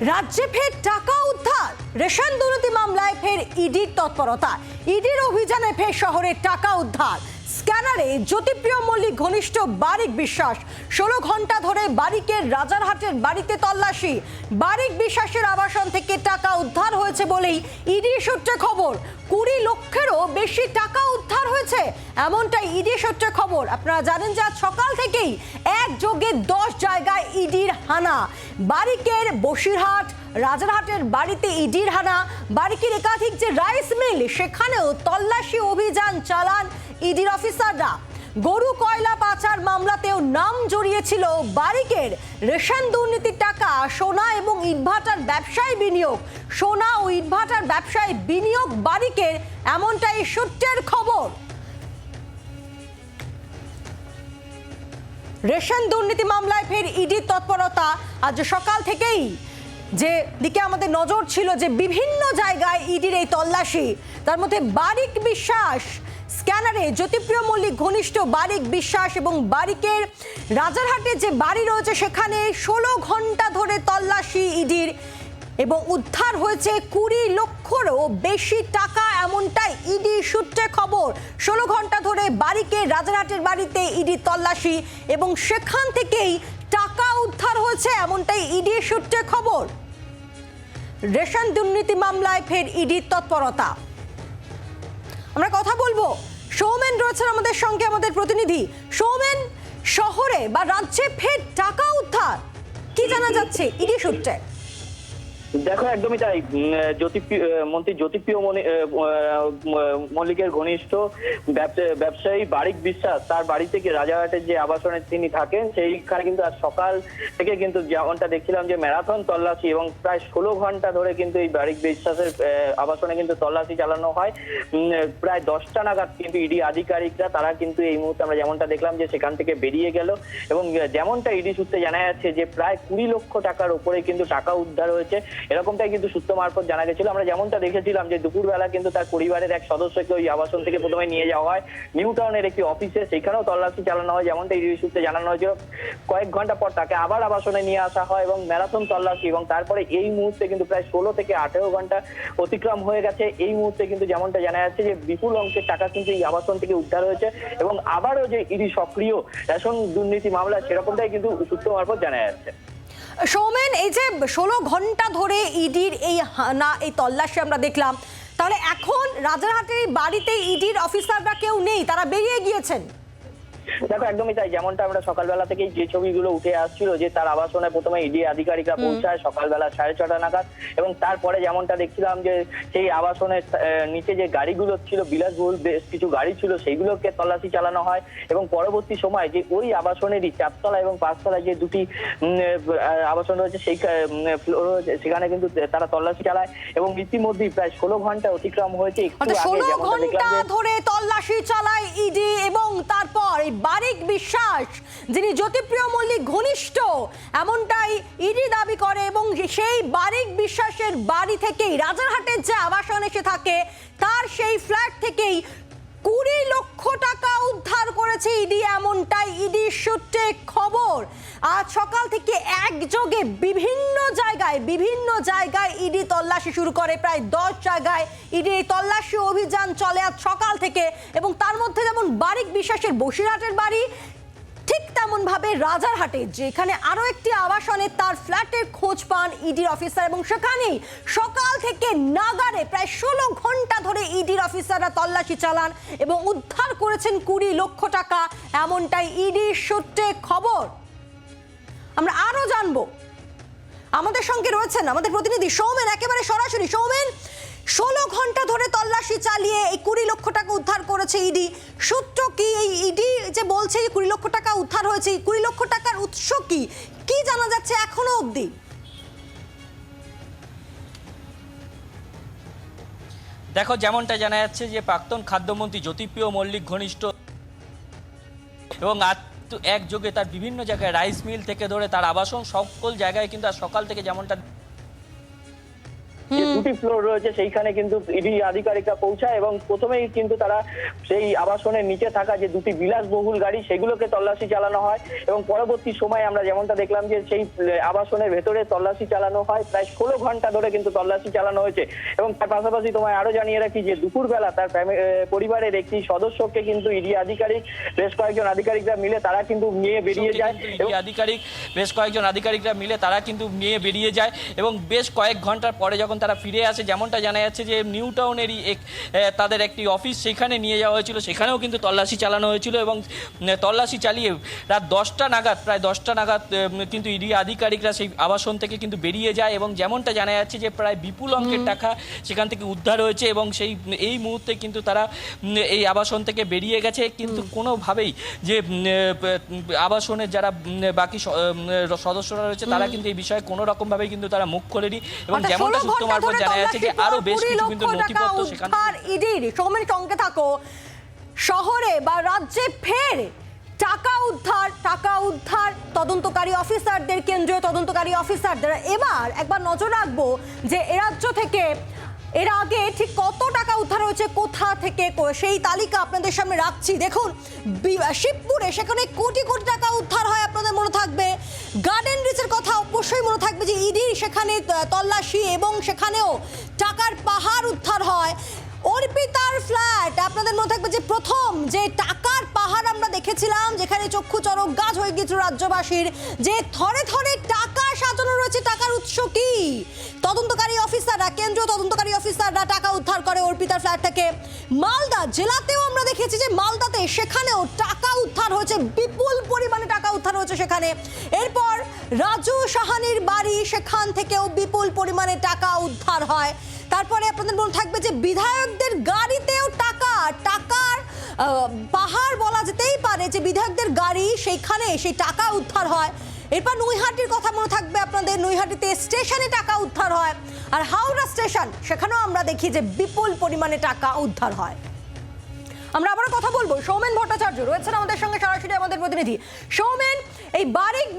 রাজ্যে ফের টাকা উদ্ধার, রেশন দুর্নীতি মামলায় ফের ইডির তৎপরতা। ইডির অভিযানে ফের শহরে টাকা উদ্ধার। স্ক্যানারে জ্যোতিপ্রিয় মল্লিক ঘনিষ্ঠ বারিক বিশ্বাস। 16 ঘন্টা ধরে বারিকের রাজারহাটের বাড়িতে তল্লাশি। বারিক বিশ্বাসের আবাসন থেকে টাকা উদ্ধার হয়েছে বলেই ইডি সূত্রে খবর। 20 লক্ষেরও বেশি টাকা উদ্ধার হয়েছে, এমনটাই ইডি সূত্রে খবর। আপনারা জানেন যে আজ সকাল থেকেই একযোগে 10 জায়গায় ইডির হানা। বারিকের বসিরহাট, রাজারহাটের বাড়িতে ইডির হানা। বারিকের একাধিক যে রাইস মিল, সেখানেও তল্লাশি অভিযান চালান ইডির অফিসাররা। গরু কয়লা পাচার মামলাতেও নাম জড়িয়েছিল বারিকের। রেশন দুর্নীতির টাকা সোনা এবং ইটভাটার ব্যবসায় বিনিয়োগ। সোনা ও ইটভাটার ব্যবসায় বিনিয়োগ বারিকের, এমনটাই সূত্রের খবর। রেশন দুর্নীতি মামলায় ফের ইডির তৎপরতা। আজ সকাল থেকেই যে দিকে আমাদের নজর ছিল যে বিভিন্ন জায়গায় ইডির এই তল্লাশি, তার মধ্যে বারিক বিশ্বাস স্ক্যানারে জ্যোতিপ্রিয় মল্লিক ঘনিষ্ঠ বারিক বিশ্বাস এবং বারিকের রাজারহাটে যে বাড়ি রয়েছে সেখানে 16 ঘন্টা ধরে তল্লাশি ইডির এবং উদ্ধার হয়েছে 20 লক্ষেরও বেশি টাকা, এমনটাই ইডি সূত্রে খবর। 16 ঘন্টা ধরে বারিকের রাজারহাটের বাড়িতে ইডি তল্লাশি এবং সেখান থেকেই টাকা উদ্ধার হয়েছে, এমনটাই ইডি সূত্রে খবর। রেশন দুর্নীতি মামলায় ফের ইডির তৎপরতা। আমরা কথা বলবো, সৌমেন রয়েছেন আমাদের সঙ্গে, আমাদের প্রতিনিধি। সৌমেন, শহরে বা রাজ্যে ফের টাকা উদ্ধার, কি জানা যাচ্ছে ইডি সূত্রে? দেখো, একদমই তাই। মন্ত্রী জ্যোতিপ্রিয় মল্লিকের ঘনিষ্ঠ ব্যবসায়ী বারিক বিশ্বাস, তার বাড়ি থেকে রাজারহাটের যে আবাসনে তিনি থাকেন সেইখানে কিন্তু আজ সকাল থেকে কিন্তু যেমনটা দেখছিলাম যে ম্যারাথন তল্লাশি এবং প্রায় 16 ঘন্টা ধরে কিন্তু এই বারিক বিশ্বাসের আবাসনে কিন্তু তল্লাশি চালানো হয়। প্রায় 10টা নাগাদ কিন্তু ইডি আধিকারিকরা তারা কিন্তু এই মুহূর্তে আমরা যেমনটা দেখলাম যে সেখান থেকে বেরিয়ে গেল এবং যেমনটা ইডি সূত্রে জানা যাচ্ছে যে প্রায় 20 লক্ষ টাকার উপরে কিন্তু টাকা উদ্ধার হয়েছে, এরকমটাই কিন্তু সূত্র মারফত জানা গেছিল। আমরা যেমনটা দেখেছিলাম যে দুপুরবেলা কিন্তু তার পরিবারের এক সদস্যকে ওই আবাসন থেকে প্রথমে নিয়ে যাওয়া হয় নিউ টাউনের একটি অফিসে, সেখানেও তল্লাশি চালানো হয় যেমনটা ইডি সূত্রে জানানো হয়েছিল। কয়েক ঘন্টা পর তাকে আবার আবাসনে নিয়ে আসা হয় এবং ম্যারাথন তল্লাশি, এবং তারপরে এই মুহূর্তে কিন্তু প্রায় 16 থেকে 18 ঘন্টা অতিক্রম হয়ে গেছে। এই মুহূর্তে কিন্তু যেমনটা জানা যাচ্ছে যে বিপুল অঙ্কের টাকা কিন্তু এই আবাসন থেকে উদ্ধার হয়েছে এবং আবারও যে ইডি সক্রিয় রেশন দুর্নীতি মামলা, সেরকমটাই কিন্তু সূত্র মারফত জানা যাচ্ছে। সৌমেন, এই যে 16 ঘন্টা ধরে ইডির এই হানা, এই তল্লাশি আমরা দেখলাম, তাহলে এখন রাজারহাটের বাড়িতে ইডির অফিসাররা কেউ নেই, তারা বেরিয়ে গিয়েছেন? দেখো, একদমই তাই। যেমনটা আমরা সকালবেলা থেকেই যে ছবিগুলো উঠে আসছিল যে তার আবাসনে প্রথমে ইডি আধিকারিকরা পৌঁছায় সকালবেলা 6:30 নাগাদ, এবং তারপরে যেমনটা দেখছিলাম যে সেই আবাসনের নিচে যে গাড়িগুলো ছিল, বিলাসবহুল বেশ কিছু গাড়ি ছিল, সেইগুলোকে তল্লাশি চালানো হয় এবং পরবর্তী সময় যে ওই আবাসনেরই 4তলা এবং 5তলায় যে দুটি আবাসন রয়েছে সেই ফ্লোর রয়েছে, সেখানে কিন্তু তারা তল্লাশি চালায় এবং ইতিমধ্যেই প্রায় 16 ঘন্টা অতিক্রম হয়েছে। একটু আগে 16 ঘন্টা ধরে তল্লাশি চালায় ইডি এবং তারপর বারিক বিশ্বাস, যিনি জ্যোতিপ্রিয় মল্লিক ঘনিষ্ঠ, এমনটাই ইডি দাবি করে এবং সেই বারিক বিশ্বাসের বাড়ি থেকেই রাজারহাটের যে আবাসন এসে থাকে তার সেই ফ্ল্যাট থেকেই 20 লক্ষ টাকা উদ্ধার করেছে ইডি, এমনটাই ইডি সূত্রে খবর। আজ সকাল থেকে একযোগে বিভিন্ন জায়গায় ইডি তল্লাশি শুরু করে। প্রায় 10 জায়গায় ইডি তল্লাশি অভিযান চলে আজ সকাল থেকে, এবং তার মধ্যে যেমন বারিক বিশ্বাসের বসিরহাটের বাড়ি, ঠিক তেমন ভাবে রাজারহাটে যেখানে আরো একটি আবাসনে তার ফ্ল্যাটের খোঁজ পান ইডির অফিসার, এবং সেখানেই সকাল থেকে নাগারে প্রায় 16 ঘন্টা ধরে ইডির অফিসাররা তল্লাশি চালান এবং উদ্ধার করেছেন 20 লক্ষ টাকা, এমনটাই ইডির সূত্রে খবর। আমরা আরো জানবো, আমাদের সঙ্গে রয়েছেন আমাদের প্রতিনিধি সৌমেন, একেবারে সরাসরি। সৌমেন, 16 ঘন্টা ধরে তল্লাশি চালিয়ে এই 20 লক্ষ টাকা উদ্ধার করেছে ইডি, সূত্র কি? এই ইডি যে বলছে 20 লক্ষ টাকা উদ্ধার হয়েছে, 20 লক্ষ টাকার উৎস কি, কি জানা যাচ্ছে এখনো অবধি? দেখো, যেমনটা জানা যাচ্ছে যে প্রাক্তন খাদ্যমন্ত্রী জ্যোতিপ্রিয় মল্লিক ঘনিষ্ঠ এবং একযোগে তার বিভিন্ন জায়গায় রাইস মিল থেকে ধরে তার আবাসন সকল জায়গায় কিন্তু আজ সকাল থেকে যেমনটা 20 দুটি ফ্লোর রয়েছে সেইখানে কিন্তু ইডি আধিকারিকরা পৌঁছায় এবং প্রথমেই কিন্তু তারা সেই আবাসনের নিচে থাকা যে দুটি বিলাসবহুল গাড়ি সেগুলোকে তল্লাশি চালানো হয় এবং পরবর্তী সময়ে আমরা যেমনটা দেখলাম যে সেই আবাসনের ভেতরে তল্লাশি চালানো হয়, প্রায় 16 ঘন্টা ধরে কিন্তু তল্লাশি চালানো হয়েছে। এবং তার পাশাপাশি তোমায় আরো জানিয়ে রাখি যে দুপুরবেলা তার পরিবারের একটি সদস্যকে কিন্তু ইডি আধিকারিক বেশ কয়েকজন আধিকারিকরা মিলে তারা কিন্তু নিয়ে বেরিয়ে যায় এবং বেশ কয়েকজন আধিকারিকরা মিলে তারা কিন্তু নিয়ে বেরিয়ে যায় এবং বেশ কয়েক ঘন্টার পরে যখন তারা ফিরে আসে, যেমনটা জানা যাচ্ছে যে নিউ টাউনেরই তাদের একটি অফিস সেখানে নিয়ে যাওয়া হয়েছিল, সেখানেও কিন্তু তল্লাশি চালানো হয়েছিল এবং তল্লাশি চালিয়ে রাত 10টা নাগাদ প্রায় 10টা নাগাদ কিন্তু ইডি আধিকারিকরা সেই আবাসন থেকে কিন্তু বেরিয়ে যায় এবং যেমনটা জানা যাচ্ছে যে প্রায় বিপুল অঙ্কের টাকা সেখান থেকে উদ্ধার হয়েছে এবং এই মুহূর্তে কিন্তু তারা এই আবাসন থেকে বেরিয়ে গেছে। কিন্তু কোনোভাবেই যে আবাসনের যারা বাকি সদস্যরা রয়েছে তারা কিন্তু এই বিষয়ে কোনো রকম ভাবে কিন্তু তারা মুখ খোলেনি এবং যেমনটা সূত্র মারফত জানা যাচ্ছে যে আরো বেশ কিছু কিন্তু নথিপত্র সেখানে ইডির সৌমেন সঙ্গে থাকো শহরে বা রাজ্যে ফের টাকা উদ্ধার তদন্তকারী অফিসারদের, কেন্দ্রীয় তদন্তকারী অফিসারদের। এবার একবার নজর রাখবো যে এ রাজ্য থেকে এর আগে ঠিক কত টাকা উদ্ধার হয়েছে, কোথা থেকে, সেই তালিকা আপনাদের সামনে রাখছি। দেখুন শিবপুরে সেখানে কোটি কোটি টাকা উদ্ধার হয়, আপনাদের মনে থাকবে। গার্ডেন রিচের কথা অবশ্যই মনে থাকবে যে ইডি সেখানে তল্লাশি এবং সেখানেও টাকার পাহাড় উদ্ধার হয়। অর্পিতার ফ্ল্যাট আপনাদের মনে থাকবে যে প্রথম যে টাকার পাহাড় আমরা দেখেছিলাম, যেখানে চক্ষু চরক গাছ হয়ে গিয়েছিল রাজ্যবাসীর, যে থরে থরে টাকা সাজানো রয়েছে। টাকার উৎস কি? তদন্তকারী অফিসাররা, কেন্দ্রীয় তদন্তকারী অফিসাররা টাকা উদ্ধার করে অর্পিতার ফ্ল্যাট থেকে। মালদা জেলাতেও আমরা দেখেছি যে মালদাতে সেখানেও টাকা উদ্ধার হয়েছে, বিপুল পরিমাণে টাকা উদ্ধার হয়েছে সেখানে। এরপর রাজু সাহানির বাড়ি, সেখান থেকেও বিপুল পরিমাণে টাকা উদ্ধার হয়। তারপরে আপনাদের মনে থাকবে যে বিধায়কদের গাড়িতেও টাকার পাহাড় বলা যেতেই পারে, যে বিধায়কদের গাড়ি সেইখানে সেই টাকা উদ্ধার হয়। এরপর নৈহাটির কথা মনে থাকবে আপনাদের, নৈহাটিতে স্টেশনে টাকা উদ্ধার হয়। আর হাওড়া স্টেশন, সেখানেও আমরা দেখি যে বিপুল পরিমাণে টাকা উদ্ধার হয়। আমরা আবারও কথা বলবো, সৌমেন ভট্টাচার্য রয়েছেন আমাদের সঙ্গে সরাসরি, আমাদের প্রতিনিধি। সৌমেন, এই বারিক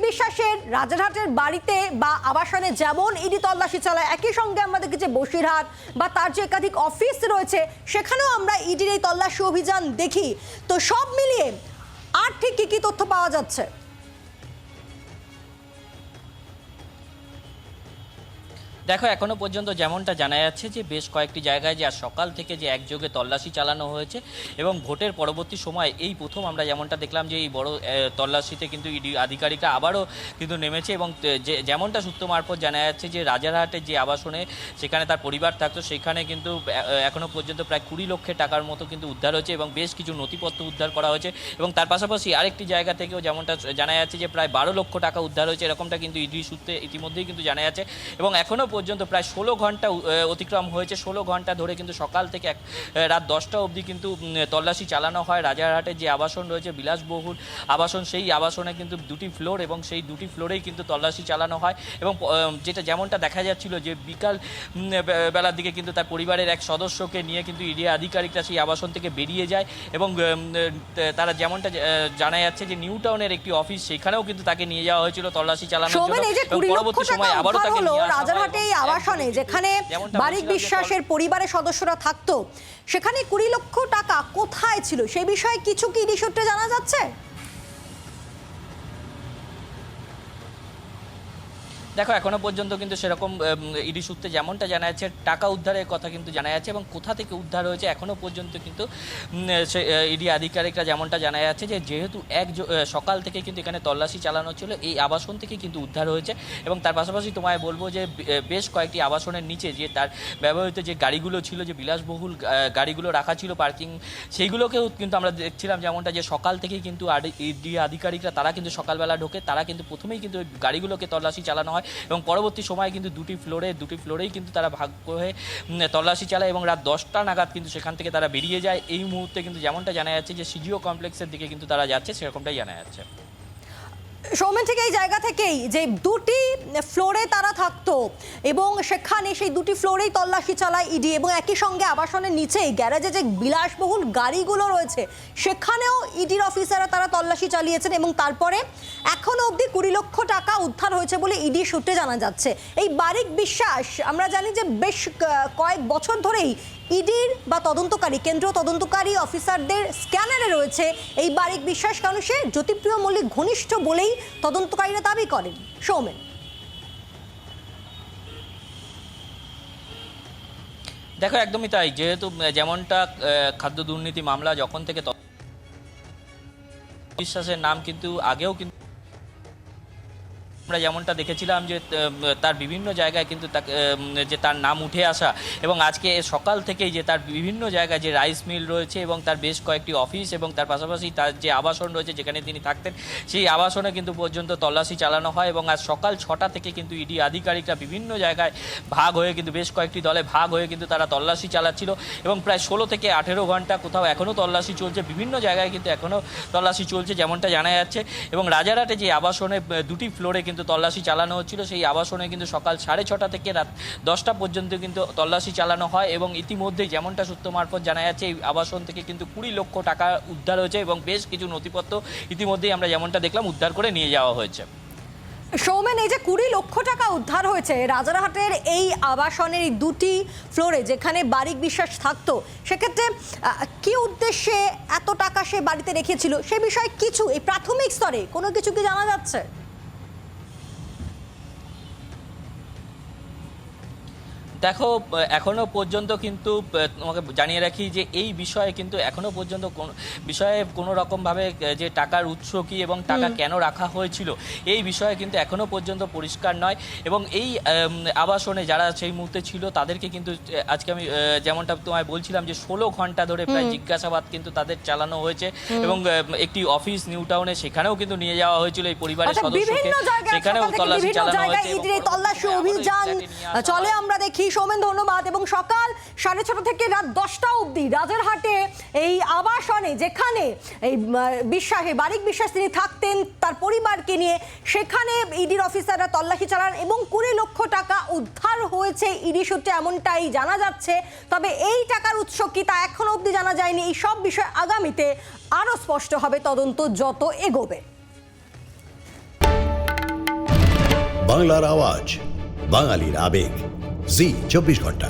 বিশ্বাসের রাজারহাটের বাড়িতে বা আবাসনে যেমন ইডি তল্লাশি চালায়, একই সঙ্গে আমরা দেখি যে বসিরহাট বা তার যে একাধিক অফিস রয়েছে সেখানেও আমরা ইডির এই তল্লাশি অভিযান দেখি। তো সব মিলিয়ে আর ঠিক কি তথ্য পাওয়া যাচ্ছে? দেখো, এখনো পর্যন্ত যেমনটা জানা যাচ্ছে যে বেশ কয়েকটি জায়গায় যে আজ সকাল থেকে যে একযোগে তল্লাশি চালানো হয়েছে এবং ভোটের পরবর্তী সময় এই প্রথম আমরা যেমনটা দেখলাম যে এই বড় তল্লাশিতে কিন্তু ইডি আধিকারিকরা আবারও কিন্তু নেমেছে এবং যেমনটা সূত্র মারফত জানা যাচ্ছে যে রাজারহাটের যে আবাসনে সেখানে তার পরিবার থাকতো, সেখানে কিন্তু এখনো পর্যন্ত প্রায় 20 লক্ষ টাকার মতো কিন্তু উদ্ধার হয়েছে এবং বেশ কিছু নথিপত্র উদ্ধার করা হয়েছে এবং তার পাশাপাশি আরেকটি জায়গা থেকেও যেমনটা জানা যাচ্ছে যে প্রায় 12 লক্ষ টাকা উদ্ধার হয়েছে, এরকমটা কিন্তু ইডি সূত্রে ইতিমধ্যেই কিন্তু জানা যাচ্ছে। এবং এখনো পর্যন্ত প্রায় 16 ঘন্টা অতিক্রম হয়েছে, 16 ঘন্টা ধরে কিন্তু সকাল থেকে রাত 10টা অবধি কিন্তু তল্লাশি চালানো হয়। রাজারহাটের যে আবাসন রয়েছে বিলাসবহুল আবাসন, সেই আবাসনে কিন্তু দুটি ফ্লোর এবং সেই দুটি ফ্লোরেই কিন্তু তল্লাশি চালানো হয় এবং যেমনটা দেখা যাচ্ছিল যে বিকাল বেলার দিকে কিন্তু তার পরিবারের এক সদস্যকে নিয়ে কিন্তু ইডি আধিকারিকরা সেই আবাসন থেকে বেরিয়ে যায় এবং তারা যেমনটা জানা যাচ্ছে যে নিউ টাউনের একটি অফিস, সেখানেও কিন্তু তাকে নিয়ে যাওয়া হয়েছিল তল্লাশি চালানোর জন্য এবং পরবর্তী সময় আবারও তাকে নিয়ে রাজারহাটে এই আবাসনে যেখানে বারিক বিশ্বাসের পরিবারের সদস্যরা থাকতো, সেখানে 20 লক্ষ টাকা কোথায় ছিল সেই বিষয়ে কিছু কি ইডি সূত্রে জানা যাচ্ছে? দেখো, এখনো পর্যন্ত কিন্তু সেরকম ইডি সূত্রে যেমনটা জানা যাচ্ছে টাকা উদ্ধারের কথা কিন্তু জানা যাচ্ছে এবং কোথা থেকে উদ্ধার হয়েছে এখনো পর্যন্ত কিন্তু ইডি আধিকারিকরা যেমনটা জানা যাচ্ছে যে যেহেতু সকাল থেকে কিন্তু এখানে তল্লাশি চালানো ছিল, এই আবাসন থেকে কিন্তু উদ্ধার হয়েছে এবং তার পাশাপাশি তোমায় বলবো যে বেশ কয়েকটি আবাসনের নিচে যে তার ব্যবহৃত যে গাড়িগুলো ছিল, যে বিলাসবহুল গাড়িগুলো রাখা ছিল পার্কিং, সেইগুলোকেও কিন্তু আমরা দেখছিলাম যেমনটা যে সকাল থেকেই কিন্তু ইডি আধিকারিকরা তারা কিন্তু সকালবেলা ঢোকে, তারা কিন্তু প্রথমেই কিন্তু ওই গাড়িগুলোকে তল্লাশি চালানো হয় এবং পরবর্তী সময় কিন্তু দুটি ফ্লোরেই কিন্তু তারা ভাগ হয়ে তল্লাশি চালায় এবং রাত 10টা নাগাদ কিন্তু সেখান থেকে তারা বেরিয়ে যায়। এই মুহূর্তে কিন্তু যেমনটা জানা যাচ্ছে যে সিজিও কমপ্লেক্সের দিকে কিন্তু তারা যাচ্ছে, সেরকমটাই জানা যাচ্ছে। সৌমেন, ঠিক এই জায়গা থেকেই যে দুটি ফ্লোরে তারা থাকতো এবং সেখানে সেই দুটি ফ্লোরেই তল্লাশি চালায় ইডি, এবং একই সঙ্গে আবাসনের নিচেই গ্যারেজে যে বিলাসবহুল গাড়িগুলো রয়েছে সেখানেও ইডির অফিসাররা তারা তল্লাশি চালিয়েছেন, এবং তারপরে এখনো অবধি 20 লক্ষ টাকা উদ্ধার হয়েছে বলে ইডি সূত্রে জানা যাচ্ছে। এই বারিক বিশ্বাস, আমরা জানি যে বেশ কয়েক বছর ধরেই ইডির বা তদন্তকারী কেন্দ্রীয় তদন্তকারী অফিসারদের স্ক্যানারে রয়েছে এই বারিক বিশ্বাস, কারণ সে জ্যোতিপ্রিয় মল্লিক ঘনিষ্ঠ বলেই তদন্তকারীরা দাবি করেন। সৌমেন, দেখো একদমই তাই, যেহেতু যেমনটা খাদ্য দুর্নীতি মামলা যখন থেকে বিশ্বাসের নাম কিন্তু আগেও কিন্তু আমরা যেমনটা দেখেছিলাম যে তার বিভিন্ন জায়গায় কিন্তু যে তার নাম উঠে আসা, এবং আজকে সকাল থেকেই যে তার বিভিন্ন জায়গায় যে রাইস মিল রয়েছে এবং তার বেশ কয়েকটি অফিস এবং তার পাশাপাশি তার যে আবাসন রয়েছে যেখানে তিনি থাকতেন সেই আবাসনে কিন্তু পর্যন্ত তল্লাশি চালানো হয়। এবং আজ সকাল 6টা থেকে কিন্তু ইডি আধিকারিকরা বিভিন্ন জায়গায় ভাগ হয়ে কিন্তু বেশ কয়েকটি দলে ভাগ হয়ে কিন্তু তারা তল্লাশি চালাচ্ছিল, এবং প্রায় 16 থেকে 18 ঘন্টা কোথাও এখনও তল্লাশি চলছে, বিভিন্ন জায়গায় কিন্তু এখনও তল্লাশি চলছে যেমনটা জানা যাচ্ছে। এবং রাজারহাটে যে আবাসনে দুটি ফ্লোরে কিন্তু তল্লাশি চালানো হচ্ছিল সেই আবাসনে কিন্তু সকাল 6:30 থেকে রাত 10টা পর্যন্ত কিন্তু তল্লাশি চালানো হয়, এবং ইতিমধ্যেই যেমনটা সূত্র মারফত জানা যাচ্ছে এই আবাসন থেকে কিন্তু 20 লক্ষ টাকা উদ্ধার হয়েছে এবং বেশ কিছু নথিপত্র ইতিমধ্যেই আমরা যেমনটা দেখলাম উদ্ধার করে নিয়ে যাওয়া হয়েছে। সৌমেন, এই যে 20 লক্ষ টাকা উদ্ধার হয়েছে রাজারহাটের এই আবাসনের এই দুটি ফ্লোরে যেখানে বারিক বিশ্বাস থাকতো, সেক্ষেত্রে কি উদ্দেশ্যে এত টাকা সে বাড়িতে রেখেছিল সে বিষয়ে কিছু এই প্রাথমিক স্তরে কোনো কিছু কি জানা যাচ্ছে? দেখো এখনো পর্যন্ত কিন্তু তোমাকে জানিয়ে রাখি যে এই বিষয়ে কিন্তু এখনো পর্যন্ত কোন বিষয়ে কোনো রকমভাবে যে টাকার উৎস কি এবং টাকা কেন রাখা হয়েছিল এই বিষয়ে কিন্তু এখনো পর্যন্ত পরিষ্কার নয়। এবং এই আবাসনে যারা সেই মুহূর্তে ছিল তাদেরকে কিন্তু আজকে আমি যেমনটা তোমায় বলছিলাম যে 16 ঘন্টা ধরে প্রায় জিজ্ঞাসাবাদ কিন্তু তাদের চালানো হয়েছে, এবং একটি অফিস নিউ টাউনে সেখানেও কিন্তু নিয়ে যাওয়া হয়েছিল এই পরিবারের সদস্যকে, সেখানেও তল্লাশি চালানো হয়েছে। তল্লাশি অভিযান চলে আমরা দেখি। সৌমেন, ধন্যবাদ। এবং সকাল 6:30 থেকে রাত 10টা অবধি রাজারহাটে এই আবাসনে যেখানে এই বারিক বিশ্বাস তিনি থাকতেন তার পরিবারকে নিয়ে, সেখানে ইডির অফিসাররা তল্লাশি চালান এবং 20 লক্ষ টাকা উদ্ধার হয়েছে ইডি সূত্রে, এমনটাই জানা যাচ্ছে। তবে এই টাকার উৎস কি তা এখনো অবধি জানা যায়নি। এই সব বিষয় আগামীতে আরো স্পষ্ট হবে তদন্ত যত এগোবে। বাংলার আওয়াজ, বাঙালির আবেগ, জি 24 ঘন্টা।